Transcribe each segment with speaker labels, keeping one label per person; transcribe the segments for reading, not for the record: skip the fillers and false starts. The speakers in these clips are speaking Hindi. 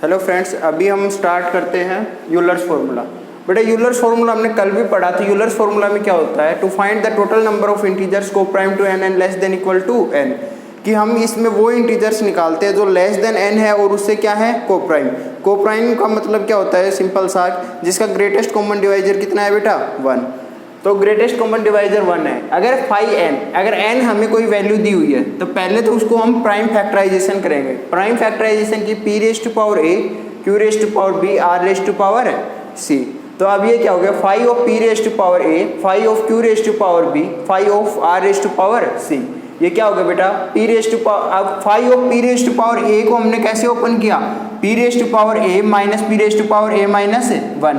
Speaker 1: हेलो फ्रेंड्स, अभी हम स्टार्ट करते हैं यूलर्स फार्मूला। बेटा यूलर्स फार्मूला हमने कल भी पढ़ा था। यूलर्स फार्मूला में क्या होता है, to find the total number of integers को prime to N and less than equal to N, कि हम इसमें वो इंटीजर्स निकालते हैं जो लेस देन एन है और उससे क्या है कोप्राइम। कोप्राइम का मतलब क्या होता है, सिंपल सा, जिसका ग्रेटेस्ट कॉमन डिवाइजर कितना है बेटा 1। तो ग्रेटेस्ट कॉमन डिवाइजर 1 है। अगर फाई एन, अगर एन हमें कोई वैल्यू दी हुई है तो पहले तो उसको हम प्राइम फैक्टराइजेशन करेंगे। प्राइम फैक्टराइजेशन की P raise to power A, Q raise to power B, R raise to power C. तो अब ये क्या हो गया, phi of P raise to power A, phi of Q raise to power B, phi of R raise to power C. ये क्या हो गया बेटा पी रेज टू पावर। अब phi of P raise to power A को हमने कैसे ओपन किया, P raise to power A minus P raise to power A minus 1।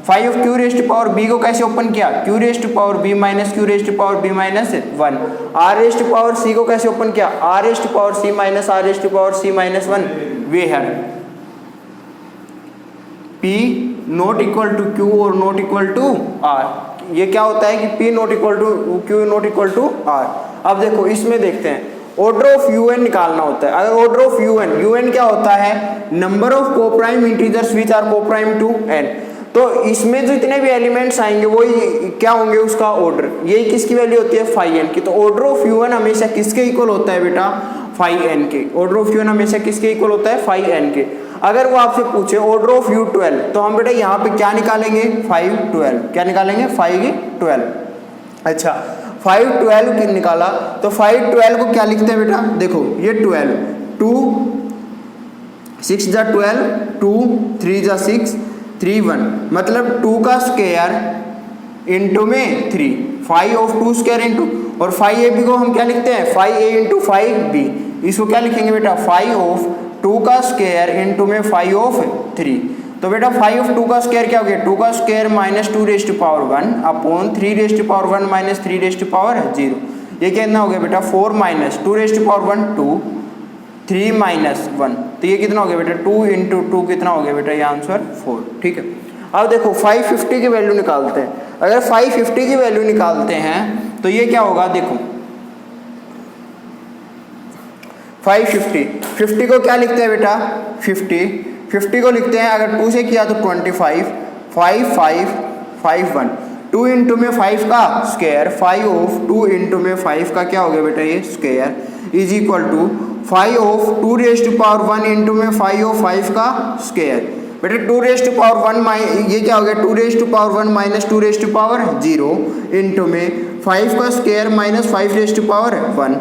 Speaker 1: Phi of Q raise to power B को कैसे ओपन किया, Q raise to power B minus Q raise to power B minus 1। R raise to power C को कैसे ओपन किया, R raise to power C minus R raise to power C minus 1। Where है P not equal to Q और नॉट इक्वल टू R। ये क्या होता है कि P not equal to Q not equal to R। अब देखो इसमें देखते हैं, ऑर्डर ऑफ UN निकालना होता है। अगर ऑर्डर ऑफ UN क्या होता है, number of coprime integers which are coprime to n। तो इसमें जो इतने भी एलिमेंट्स आएंगे वो क्या होंगे, उसका ऑर्डर। ये किसकी वैल्यू होती है फाई n की। तो ऑर्डर ऑफ UN हमेशा किसके इक्वल होता है बेटा, फाई n के। ऑर्डर ऑफ UN हमेशा किसके इक्वल होता है, फाई n के। अगर वो आपसे पूछे ऑर्डर ऑफ U12 तो हम बेटा यहाँ पे क्या निकालेंगे, 512। क्या निकालेंगे, 512। अच्छा 512 की निकाला तो 512 को क्या लिखते हैं बेटा, देखो ये 12, 2 6 जा 12, 2 3 जा 6, 3 1, मतलब 2 का स्क्वायर इंटू में 3, 5 ऑफ 2 स्क्वायर इंटू, और 5ab को हम क्या लिखते हैं 5a इंटू 5b। इसको क्या लिखेंगे बेटा 5 ऑफ 2 का स्क्वायर इंटू में 5 ऑफ 3। तो बेटा 5 ऑफ 2 का स्क्वायर क्या हो गया, 2 का square minus 2 raise to power 1 upon 3 raise to power 1 minus 3 raise to power 0। ये कितना हो गया बेटा 4 minus 2 raise to power 1 2, 3 minus 1। तो ये कितना हो गया बेटा 2 इंटू 2 कितना हो गया बेटा, ये आंसर 4। ठीक है। अब देखो 550 की वैल्यू निकालते हैं। अगर 550 की वैल्यू निकालते हैं तो ये क्या होगा, देखो 50 को क्या लिखते हैं बेटा 50 को लिखते हैं, अगर 2 से किया तो 25, 5 5 5 1, 2 इंटू में 5 का स्क्वायर, 5 ऑफ 2 इंटू में 5 का क्या हो गया बेटा ये square is equal to 5 of 2 raise to power 1 into में 5 ऑफ 5 का स्क्वायर। बेटा 2 रेज टू पावर 1 ये क्या हो गया 2 raise to power 1 minus 2 raise to power 0 into में 5 का square minus 5 raise to power 1।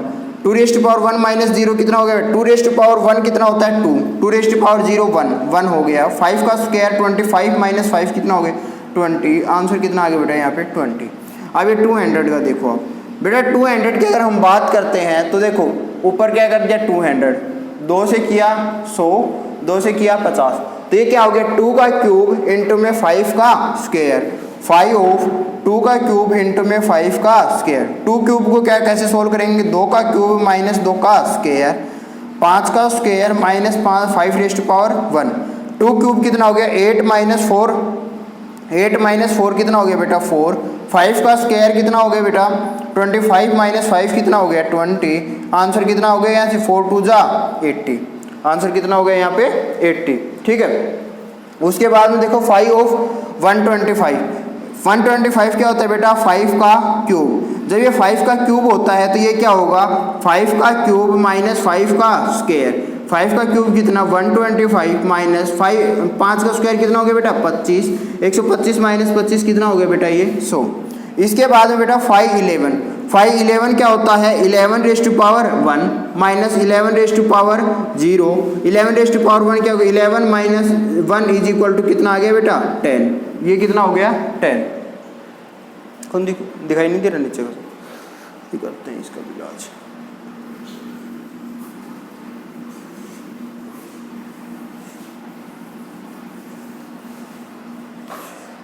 Speaker 1: 2 raise to power 1 minus 0 कितना हो गया, 2 रेज टू पावर 1 कितना होता है 2, 2 रेज टू पावर 0 1 हो गया। 5 का स्क्वायर 25 माइनस 5 कितना हो गया 20। आंसर कितना आ गया बेटा यहाँ पे 20। अब ये 200 का देखो, आप बेटा 200 की अगर हम बात करते हैं तो देखो ऊपर क्या कर दिया 200, 2 से किया 100, 2 से किया 50, तो ये क्या हो गया 2 का क्यूब इंटू में 5 का स्क्वायर, 5 ऑफ 2 का क्यूब इंटू में 5 का स्क्वायर। 2 क्यूब को क्या कैसे सोल्व करेंगे, 2 का क्यूब माइनस 2 का स्क्वायर, 5 का square minus 5 raise to power 1। 2 cube कितना हो गया 8 माइनस 4, 8 माइनस 4 कितना हो गया बेटा 4। 5 का स्क्वायर कितना हो गया बेटा 25 माइनस 5 कितना हो गया 20। आंसर कितना हो गया यहाँ से 4 2 जा 80। आंसर कितना हो गया यहाँ पे 80। ठीक है। उसके बाद में देखो 5 ऑफ 125 क्या होता है बेटा 5 का क्यूब। जब ये 5 का क्यूब होता है तो ये क्या होगा 5 का क्यूब माइनस 5 का स्क्वायर। 5 का क्यूब कितना 125 माइनस 5 का स्क्वायर कितना हो गया बेटा 25, 125 माइनस 25 कितना हो गया बेटा ये 100। इसके बाद में बेटा 511 क्या होता है 11 raise to power 1 minus 11 raise to power 0, 11 raise to power 1 क्या हो गया 11 माइनस 1 इज इक्वल टू कितना आ गया बेटा 10। ये कितना हो गया 10। कौन दिखाई नहीं दे रहा नीचे का, करते हैं इसका भी इलाज।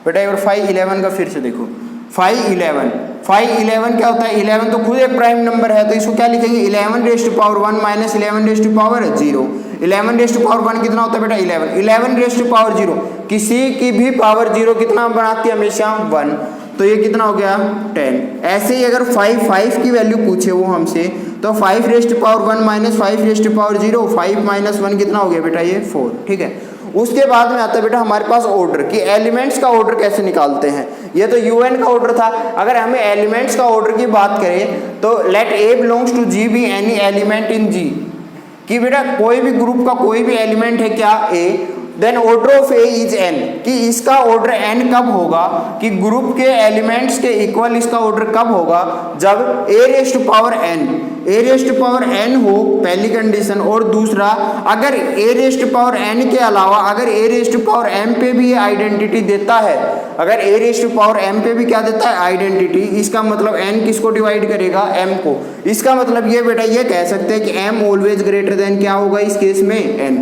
Speaker 1: बेटा एक बार 511 का फिर से देखो 511 क्या होता है 11 तो खुद एक प्राइम नंबर है, तो इसको क्या लिखेंगे 11 raise to power 1 minus 11 raise to power 0। 11 raise to power 1 कितना होता है बेटा 11 रेज टू पावर 0, किसी की भी पावर 0 कितना बनाती है हमेशा 1, तो ये कितना हो गया 10। ऐसे ही अगर 5 की वैल्यू पूछे वो हमसे तो 5 raise to power 1 minus 5 raise to power 0, 5 minus 1 कितना हो गया बेटा ये 4। ठीक है। उसके बाद में आता है बेटा हमारे पास ऑर्डर, कि एलिमेंट्स का ऑर्डर कैसे निकालते हैं। ये तो यूएन का ऑर्डर था। अगर हमें एलिमेंट्स का ऑर्डर की बात करें तो let A belongs to G be any element in G, कि बेटा कोई भी ग्रुप का कोई भी एलिमेंट है क्या A, then order of A is N, कि इसका ऑर्डर एन कब होगा, कि ग्रुप के एलिमेंट्स के इक्वल इसका ऑर्डर कब होगा, जब A raise to power N, A raise to power N हो, पहली कंडीशन। और दूसरा, अगर A raise to power N के अलावा अगर A raise to power M पे भी ये आइडेंटिटी देता है, अगर A raise to power M पे भी क्या देता है, आइडेंटिटी, इसका मतलब एन किसको डिवाइड करेगा, एम को। इसका मतलब ये बेटा ये कह सकते हैं कि एम ऑलवेज ग्रेटर देन क्या होगा इस केस में, एन,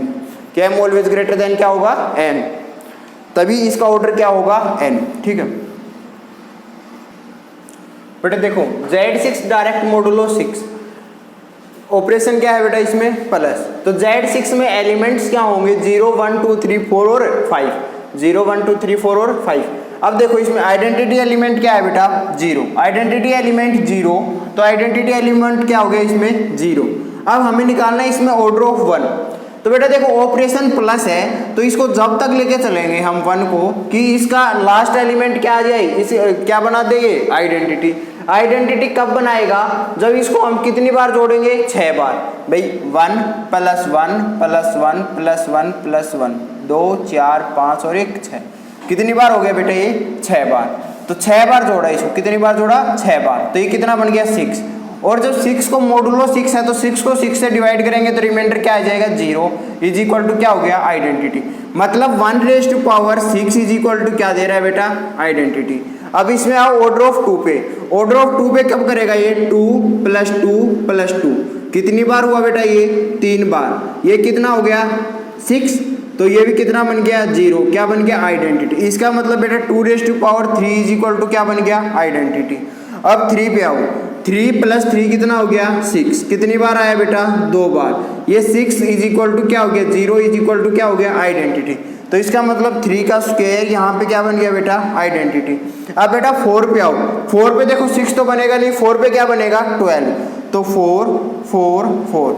Speaker 1: कि एम ऑलवेज ग्रेटर देन क्या होगा, एन, तभी इसका ऑर्डर क्या होगा, एन। ठीक है बेटा, देखो Z6 डायरेक्ट मोडुलो 6, ऑपरेशन क्या है बेटा इसमें, प्लस। तो Z6 में एलिमेंट्स क्या होंगे, 0 1 2 3 4 और 5, 0 1 2 3 4 और 5। अब देखो इसमें आइडेंटिटी एलिमेंट क्या है बेटा, 0, आइडेंटिटी एलिमेंट 0, तो आइडेंटिटी एलिमेंट क्या हो गया इसमें, 0। अब हमें निकालना है इसमें ऑर्डर ऑफ 1। तो बेटा देखो ऑपरेशन प्लस है, तो इसको जब तक लेके चलेंगे हम 1 को कि इसका लास्ट एलिमेंट क्या आ जाए, इसे क्या बना देंगे, आइडेंटिटी। आइडेंटिटी कब बनाएगा, जब इसको हम कितनी बार जोड़ेंगे, 6 बार। भाई 1 + 1 + 1 + 1 + 1 2 4 5 और 1 6, कितनी बार हो गया बेटा ये, 6 बार। तो 6 बार जोड़ा इसको, कितनी बार जोड़ा, 6 बार। तो ये कितना बन गया, 6। और जब 6 को मोडुलो 6 है तो 6 को 6 से डिवाइड करेंगे तो रिमाइंडर क्या आ जाएगा, 0 इज इक्वल टू क्या हो गया, आइडेंटिटी। मतलब 1 raise to power 6 is equal to क्या दे रहा है बेटा, आइडेंटिटी। अब इसमें आओ ऑर्डर ऑफ 2 पे, ऑर्डर ऑफ 2 पे कब करेगा ये, 2 + 2 + 2, कितनी बार हुआ बेटा ये, 3 बार। ये कितना हो गया, 6, तो ये भी कितना बन गया, 0, क्या बन गया, आइडेंटिटी। इसका मतलब बेटा 2 raise to power 3 is equal to क्या बन गया, आइडेंटिटी। अब 3 पे आओ, 3 + 3 कितना हो गया, 6, कितनी बार आया बेटा, 2 बार। ये 6 इज इक्वल टू क्या हो गया, 0 इज इक्वल टू क्या हो गया, आइडेंटिटी। तो इसका मतलब 3 का स्क्वायर यहाँ पे क्या बन गया बेटा, आइडेंटिटी। अब बेटा 4 पे आओ, 4 पे देखो 6 तो बनेगा नहीं, 4 पे क्या बनेगा, 12। तो 4 4 4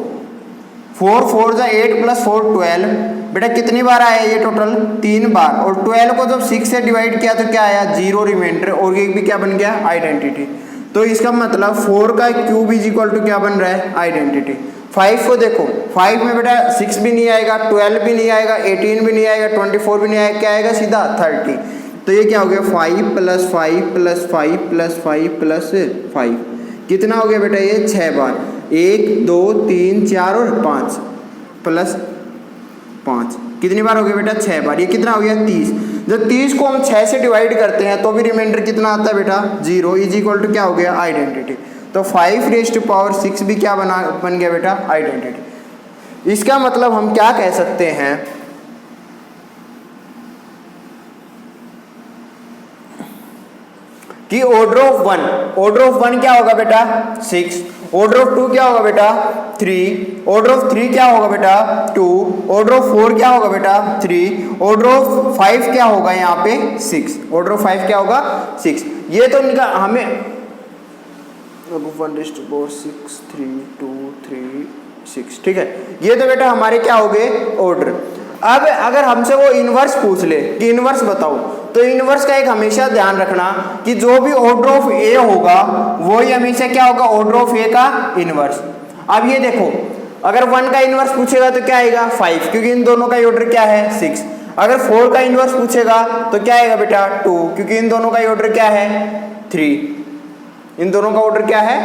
Speaker 1: 4 4 जा 8 + 4 12, बेटा कितनी बार आया ये टोटल, 3 बार। और 12 को जब 6 से डिवाइड किया तो क्या आया, 0 रिमाइंडर, और ये भी क्या बन गया, आइडेंटिटी। तो इसका मतलब 4 का क्यूब इज इक्वल टू क्या बन रहा है, आइडेंटिटी। 5 को देखो, 5 में बेटा 6 भी नहीं आएगा, 12 भी नहीं आएगा, 18 भी नहीं आएगा, 24 भी नहीं आएगा, क्या आएगा सीधा 30। तो ये क्या हो गया, 5 + 5 + 5 + 5 + 5, कितना हो गया बेटा ये, 6 बार। 1 2 3 4 और 5 + 5, कितनी बार हो गया बेटा, 6 बार। ये कितना हो गया, 30। जब 30 को हम 6 से डिवाइड करते हैं तो भी रिमाइंडर कितना आता है बेटा, 0 इज इक्वल टू क्या हो गया, आइडेंटिटी। तो 5 रेज़ टू पावर 6 भी क्या बन गया बेटा, आइडेंटिटी। इसका मतलब हम क्या कह सकते हैं कि ऑर्डर ऑफ 1 क्या होगा बेटा, 6, ऑर्डर ऑफ 2 क्या होगा बेटा, 3, ऑर्डर ऑफ 3 क्या होगा बेटा, 2, ऑर्डर ऑफ 4 क्या होगा बेटा, 3, ऑर्डर ऑफ 5 क्या होगा यहाँ पे, 6, ऑर्डर ऑफ 5 क्या होगा, 6। ये तो इनका हमें 1 रेज़ टू पावर 6 3 2 3 6, ठीक है। ये तो बेटा हमारे क्या हो गए, ऑर्डर। अब अगर हमसे वो इनवर्स पूछ ले कि इनवर्स बताओ, तो इनवर्स का एक हमेशा ध्यान रखना कि जो भी ऑर्डर ऑफ ए होगा वो ही हमेशा क्या होगा, ऑर्डर ऑफ ए का इनवर्स। अब ये देखो, अगर 1 का इनवर्स पूछेगा तो क्या आएगा, 5, क्योंकि इन दोनों का ऑर्डर क्या है, 6। अगर 4 का इनवर्स पूछेगा तो क्या आएगा बेटा, 2, क्योंकि इन दोनों का ऑर्डर क्या है, 3, इन दोनों का ऑर्डर क्या है,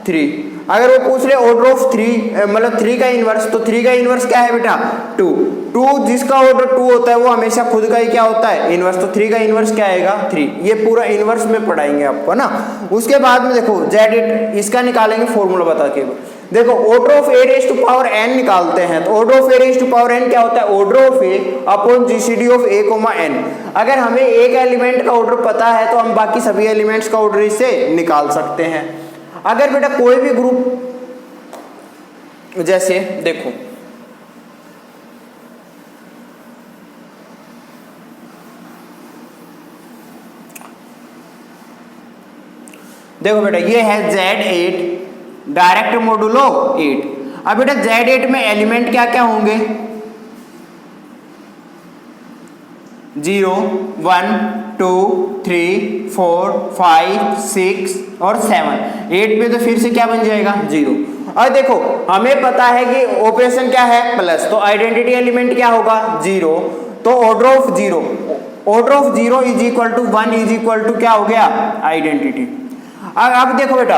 Speaker 1: 3। अगर वो पूछ ले ऑर्डर ऑफ 3 मतलब 3 का इनवर्स, तो 3 का इनवर्स क्या है बेटा, 2 जिसका ऑर्डर 2 होता है वो हमेशा खुद का ही क्या होता है, इनवर्स। तो 3 का इनवर्स क्या आएगा, 3। ये पूरा इनवर्स में पढ़ाएंगे आपको ना। उसके बाद में देखो Z8 इसका निकालेंगे फॉर्मूला बता के। देखो order of a raise to power n निकालते हैं, तो order of a raise to power n क्या होता है, order of a upon GCD of a, n। अगर हमें एक एलिमेंट का ऑर्डर पता है तो हम बाकी सभी एलिमेंट्स का ऑर्डर इससे निकाल सकते हैं। अगर बेटा कोई भी ग्रुप, जैसे देखो बेटा ये है Z8 डायरेक्ट मोडुलो 8। अब बेटा Z8 में एलिमेंट क्या क्या होंगे, 0 1 2 3 4 5 6 और 7, 8 पे तो फिर से क्या बन जाएगा 0। और देखो हमें पता है कि ऑपरेशन क्या है प्लस, तो आइडेंटिटी एलिमेंट क्या होगा 0, तो order of 0, order of 0 is equal to 1 is equal to क्या हो गया आइडेंटिटी। अब देखो बेटा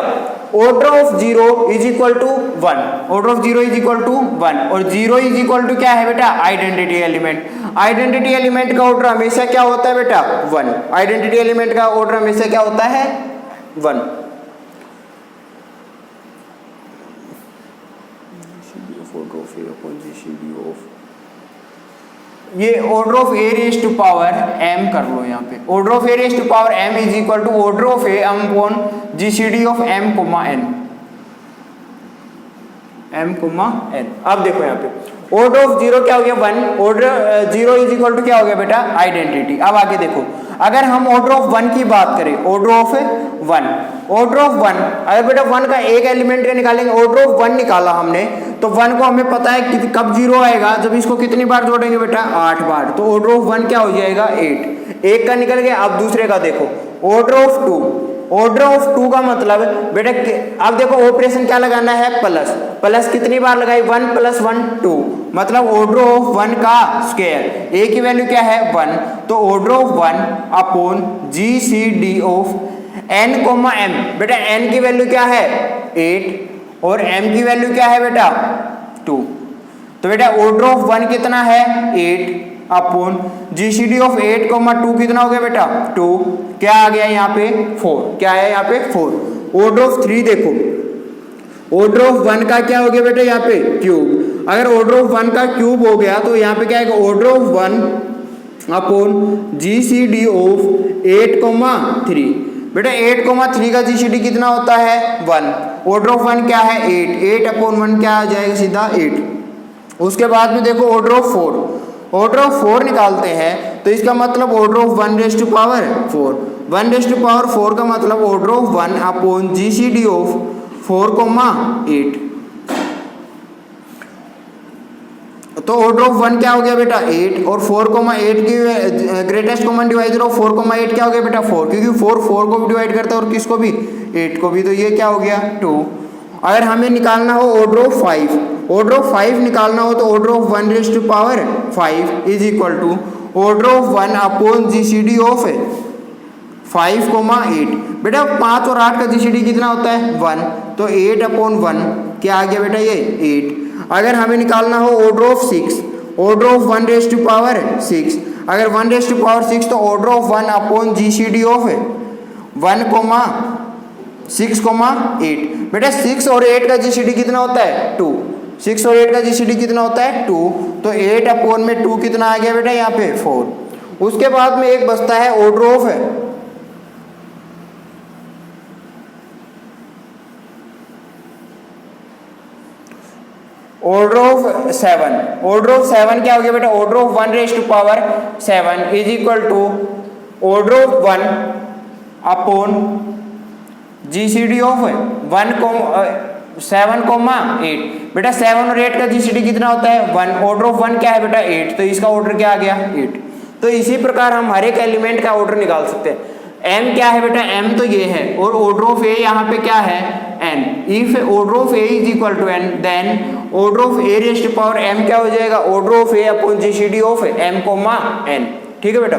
Speaker 1: order of 0 is equal to 1, order of 0 is equal to 1 और 0 इज इक्वल टू क्या है बेटा आइडेंटिटी एलिमेंट। आइडेंटिटी एलिमेंट का ऑर्डर हमेशा क्या होता है बेटा 1, आइडेंटिटी एलिमेंट का ऑर्डर हमेशा क्या होता है 1। ये order of a raise to power m कर लो यहाँ पे, order of a raise to power m is equal to order of a upon GCD of m, n। अब देखो यहाँ पे ऑर्डर ऑफ 0 क्या हो गया 1, ऑर्डर 0 इज इक्वल टू क्या हो गया बेटा आइडेंटिटी। अब आगे देखो अगर हम ऑर्डर ऑफ 1 की बात करें, ऑर्डर ऑफ 1, ऑर्डर ऑफ 1 अगर बेटा 1 का एक एलिमेंट का निकालेंगे, ऑर्डर ऑफ 1 निकाला हमने, तो 1 को हमें पता है कि कब 0 आएगा जब इसको कितनी बार जोड़ेंगे बेटा 8 बार, तो ऑर्डर ऑफ 1 क्या हो जाएगा 8, एक का निकल गया। अब दूसरे का देखो ऑर्डर ऑफ 2, ऑर्डर ऑफ 2 का मतलब बेटा अब देखो ऑपरेशन क्या लगाना है प्लस, प्लस कितनी बार लगाई 1 + 1 2, मतलब ऑर्डर ऑफ 1 का स्क्वायर, ए की वैल्यू क्या है 1, तो order of 1 upon GCD of n, m, बेटा n की वैल्यू क्या है 8 और m की वैल्यू क्या है बेटा 2, तो बेटा ऑर्डर ऑफ 1 कितना है 8 अपॉन जीसीडी ऑफ 8, 2 कितना हो गया बेटा 2, क्या आ गया यहाँ पे 4, क्या है यहाँ पे 4। ऑर्डर ऑफ 3 देखो, ऑर्डर ऑफ 1 का क्या हो गया बेटा यहाँ पे क्यूब, अगर ऑर्डर ऑफ 1 का क्यूब हो गया तो यहाँ पे क्या आएगा order of 1 upon GCD of 8, 3, बेटा 8, 3 का जीसीडी कितना होता है 1, ऑर्डर ऑफ 1 क्या है 8 अपॉन 1 क्या आ जाएगा सीधा 8। उसके बाद में देखो ऑर्डर ऑफ 4, ऑर्डर ऑफ 4 निकालते हैं तो इसका मतलब order of 1 raise to power 4, 1 raise to power 4 का मतलब order of 1 upon GCD of 4, 8, तो ऑर्डर ऑफ 1 क्या हो गया बेटा 8 और 4, 8 की ग्रेटेस्ट कॉमन डिवाइजर ऑफ 4, 8 क्या हो गया बेटा 4, क्योंकि 4 को भी डिवाइड करता है और किसको भी 8 को भी, तो ये क्या हो गया 2। अगर हमें निकालना हो ऑर्डर ऑफ 5, ऑर्डर ऑफ 5 निकालना हो तो order of 1 raise to power 5 is equal to order of 1 upon GCD of 5, 8, बेटा 5 और 8 का जीसीडी कितना होता है 1, तो 8 अपॉन 1 क्या आ गया बेटा ये 8। अगर हमें निकालना हो order of 6, order of 1 raise to power 6, अगर 1 रेज़ टू पावर 6 तो order of 1 upon GCD of 1, 6, 8, बेटा 6 और 8 का जीसीडी कितना होता है 2, 6 और 8 का जीसीडी कितना होता है 2, तो 8 अपॉन में 2 कितना आ गया बेटा यहाँ पे 4। उसके बाद में एक बचता है order of order of 7, order of 7 क्या हो गया बेटा order of 1 raise to power 7 is equal to order of 1 upon GCD of 7, 8, बेटा 7 और 8 का जीसीडी कितना होता है 1, ऑर्डर ऑफ 1 क्या है बेटा 8, तो इसका ऑर्डर क्या आ गया 8। तो इसी प्रकार हम हर एक एलिमेंट का ऑर्डर निकाल सकते हैं। m क्या है बेटा m तो ये है और ऑर्डर ऑफ a यहाँ पे क्या है n, if order of a is equal to n then order of a raise to power m क्या हो जाएगा order of a upon GCD of m, n, ठीक है बेटा।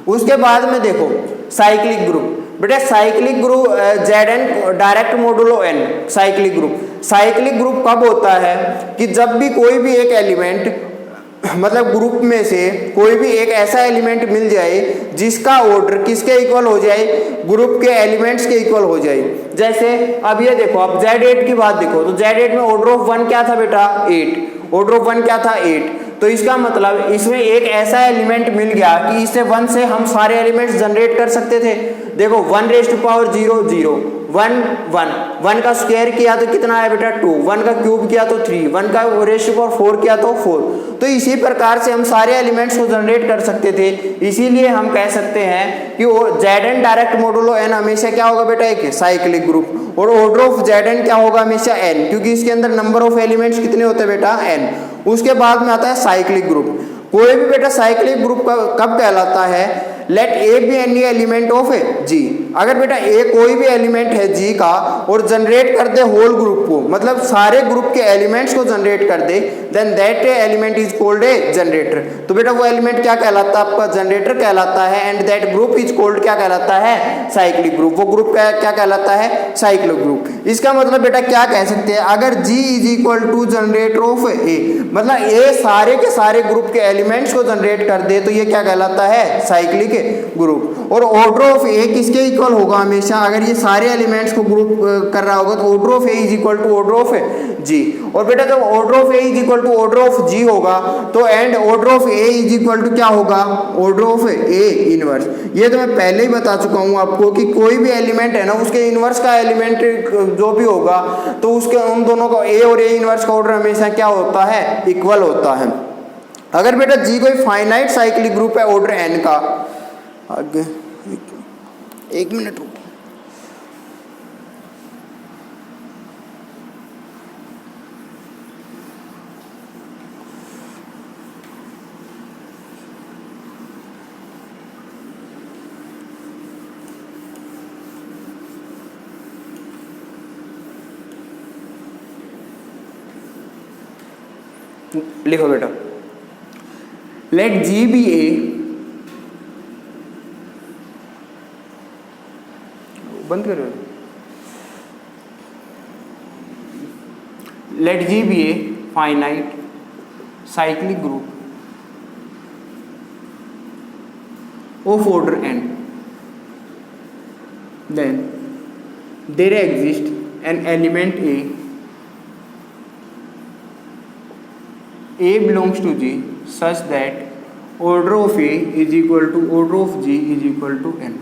Speaker 1: उसके बाद में देखो साइक्लिक ग्रुप, बेटा cyclic group Zn direct modulo n, cyclic group कब होता है कि जब भी कोई भी एक एलिमेंट मतलब ग्रुप में से कोई भी एक ऐसा एलिमेंट मिल जाए जिसका ऑर्डर किसके इक्वल हो जाए ग्रुप के एलिमेंट्स के इक्वल हो जाए। जैसे अब ये देखो अब Z8 की बात देखो तो Z8 में ऑर्डर ऑफ 1 क्या था बेटा 8, ऑर्डर ऑफ 1 क्या था 8, तो इसका मतलब इसमें एक ऐसा एलिमेंट मिल गया कि इससे 1 से हम सारे एलिमेंट्स जनरेट कर सकते थे। देखो 1 रेज़ टू पावर 0, 0, 1, 1 का स्क्वायर किया तो कितना आया बेटा 2, 1 का क्यूब किया तो 3, 1 का रेज़ टू पावर 4 किया तो 4। तो इसी प्रकार से हम सारे एलिमेंट्स को जनरेट कर सकते थे। इसीलिए हम कह सकते हैं कि Zn डायरेक्ट मोडुलो n हमेशा क्या होगा बेटा एक साइक्लिक ग्रुप, और ऑर्डर ऑफ Zn क्या होगा हमेशा n, क्योंकि इसके अंदर नंबर ऑफ एलिमेंट्स कितने होते हैं बेटा n। उसके बाद में आता है साइक्लिक ग्रुप। कोई भी बेटा साइक्लिक ग्रुप कब कहलाता है, let A be any element of G, अगर बेटा ए कोई भी एलिमेंट है जी का और जनरेट कर दे होल ग्रुप को, मतलब सारे ग्रुप के एलिमेंट्स को जनरेट कर दे, then that element is called a generator. तो बेटा वो एलिमेंट क्या कहलाता है, आपका जनरेटर कहलाता है, and that group is called क्या कहलाता है, साइक्लिक ग्रुप। वो ग्रुप क्या कहलाता है, साइक्लिक ग्रुप। इसका मतलब बेटा क्या कह सकते हैं, अगर G is equal to generator of A, मतलब ए सारे के सारे ग्रुप के एलिमेंट्स को जनरेट कर दे, तो ये क्या कहलाता है, साइक्लिक ग्रुप। और ऑर्डर ऑफ ए किसके इक्वल होगा हमेशा, अगर ये सारे एलिमेंट्स को ग्रुप कर रहा होगा तो order of A is equal to order of G. और बेटा जब order of A is equal to order of G होगा तो and order of A is equal to क्या होगा, ऑर्डर ऑफ ए इनवर्स। ये तो मैं पहले ही बता चुका हूं आपको कि कोई भी एलिमेंट है ना, उसके इनवर्स का एलिमेंट जो भी होगा तो उसके उन दोनों का ए और ए इनवर्स का ऑर्डर हमेशा क्या होता है, इक्वल होता है। अगर बेटा जी कोई फाइनाइट साइक्लिक ग्रुप है ऑर्डर एन का, आगे एक मिनट रुको, लिखो बेटा, लेट जी बी ए, बंद करो, let G be a finite cyclic group of order n, then there exists an element A belongs to G such that order of A is equal to order of G is equal to n।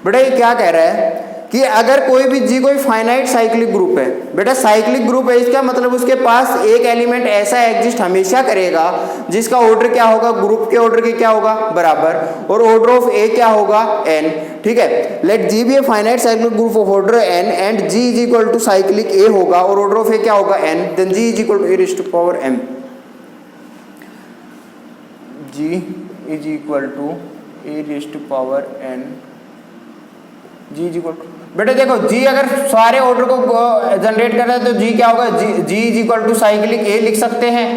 Speaker 1: बेटा ये क्या कह रहा है कि अगर कोई भी जी कोई फाइनाइट साइक्लिक ग्रुप है, बेटा साइक्लिक ग्रुप है इसका मतलब उसके पास एक एलिमेंट ऐसा एग्जिस्ट हमेशा करेगा जिसका ऑर्डर क्या होगा, ग्रुप के ऑर्डर के क्या होगा, बराबर, और ऑर्डर ऑफ ए क्या होगा, एन। ठीक है, let G be a finite cyclic group of order n and G is equal to cyclic ए होगा और ऑर्डर ऑफ ए क्या होगा, n, then G is equal to a raised to power m. G is equal to a raised to power n, G is equal to, बेटा देखो जी अगर सारे ऑर्डर को जनरेट कर रहा है तो जी क्या होगा, G is equal to cyclic A लिख सकते हैं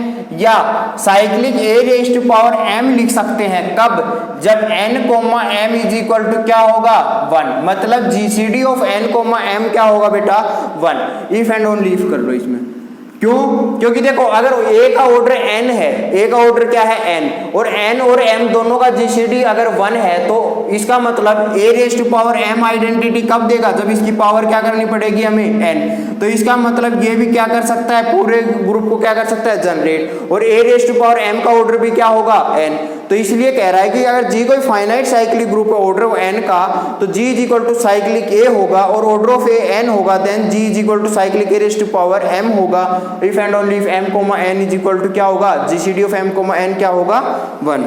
Speaker 1: या cyclic A raised to power M लिख सकते हैं। कब, जब n comma m is equal to क्या होगा, 1, मतलब GCD of n comma m क्या होगा बेटा, 1। इफ एंड ओनली इफ कर लो इसमें, क्यों, क्योंकि देखो अगर a का ऑर्डर n है, a का ऑर्डर क्या है n, और n और m दोनों का जीसीडी अगर 1 है तो इसका मतलब a raised to power m identity कब देगा, जब इसकी पावर क्या करनी पड़ेगी हमें, n। तो इसका मतलब ये भी क्या कर सकता है, पूरे ग्रुप को क्या कर सकता है, जनरेट, और a raised to power m का ऑर्डर भी क्या होगा, n। तो इसलिए कह रहा है कि अगर जी कोई फाइनाइट साइक्लिक ग्रुप है ऑर्डर n का, तो G is equal to cyclic ए होगा और ऑर्डर ऑफ ए n होगा, then G is equal to cyclic A raised to power m होगा। If and only if m comma n is equal to क्या होगा, GCD of m comma n क्या होगा, 1।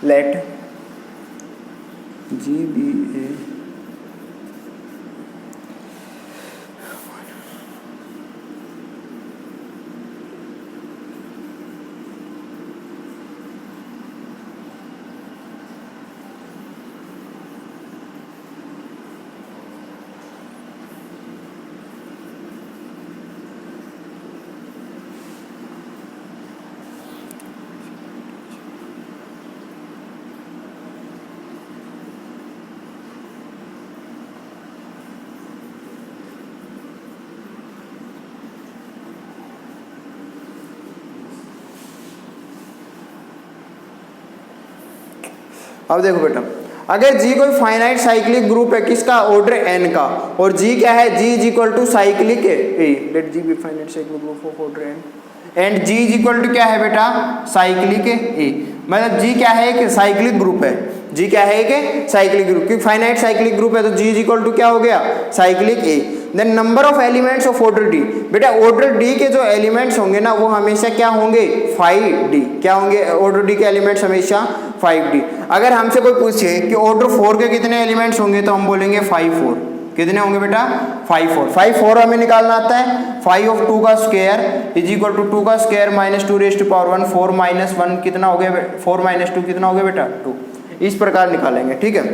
Speaker 1: लेट जी बी ए अब देखो बेटा, अगर जी कोई फाइनाइट साइक्लिक ग्रुप है किसका, ऑर्डर n का, और जी क्या है, G is equal to cyclic A, let G be finite cyclic group of order n and G is equal to क्या है बेटा, साइक्लिक ए, मतलब जी क्या है, एक साइक्लिक ग्रुप है, जी क्या है, एक साइक्लिक ग्रुप, क्योंकि फाइनाइट साइक्लिक ग्रुप है तो जी इज इक्वल टू क्या हो गया, cyclic a. Then number of elements of order d, बेटा ऑर्डर डी के जो एलिमेंट्स होंगे ना वो हमेशा क्या होंगे, 5d, क्या होंगे ऑर्डर डी के एलिमेंट्स हमेशा 5d। अगर हमसे कोई पूछे कि ऑर्डर 4 के कितने एलिमेंट्स होंगे तो हम बोलेंगे 5 4, कितने होंगे बेटा 5 4 5 4 हमें निकालना आता है 5 ऑफ 2 का स्क्वायर इज इक्वल टू 2 का square minus 2 raise to power 1 4 minus 1 कितना हो गया 4 माइनस 2 कितना हो गया बेटा 2 इस प्रकार निकालेंगे ठीक है।